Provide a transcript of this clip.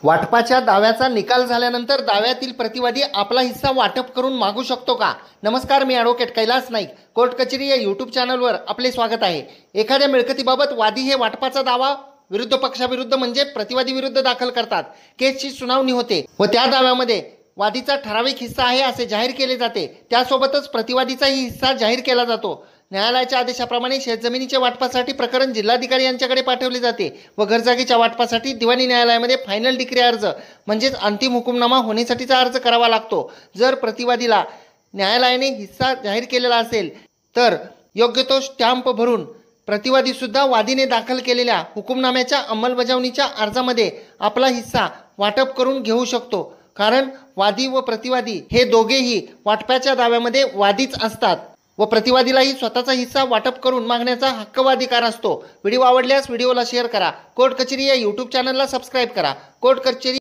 वाटपाच्या दाव्याचा निकाल झाल्यानंतर दाव्यातील प्रतिवादी आपला हिस्सा वाटप करून मागू शकतो का? नमस्कार, मी ॲडव्होकेट कैलास नाईक. कोर्ट कचेरी या यूट्यूब चॅनलवर आपले स्वागत आहे. एखाद्या मिळकतीबाबत वादी हे वाटपाचा दावा विरुद्ध पक्षाविरुद्ध म्हणजे प्रतिवादी विरुद्ध दाखल करतात. केसची सुनावणी होते व त्या दाव्यामध्ये वादीचा ठराविक हिस्सा आहे असे जाहीर केले जाते. त्यासोबतच प्रतिवादीचाही हिस्सा जाहीर केला जातो. न्यायालयाच्या आदेशाप्रमाणे शेतजमिनीच्या वाटपासाठी प्रकरण जिल्हाधिकारी यांच्याकडे पाठवले जाते व घरजागेच्या वाटपासाठी दिवाणी न्यायालयामध्ये फायनल डिक्री अर्ज म्हणजेच अंतिम हुकुमनामा होण्यासाठीचा अर्ज करावा लागतो. जर प्रतिवादीला न्यायालयाने हिस्सा जाहीर केलेला असेल तर योग्य तो स्टॅम्प भरून प्रतिवादीसुद्धा वादीने दाखल केलेल्या हुकुमनाम्याच्या अंमलबजावणीच्या अर्जामध्ये आपला हिस्सा वाटप करून घेऊ शकतो. कारण वादी व प्रतिवादी हे दोघेही वाटपाच्या दाव्यामध्ये वादीच असतात व प्रतिवादीलाही स्वतःचा हिस्सा वाटप करून मागण्याचा हक्क व अधिकार असतो. व्हिडिओ आवडल्यास व्हिडिओला शेअर करा. कोर्ट कचेरी या यूट्यूब चॅनलला सबस्क्राईब करा. कोर्ट कचेरी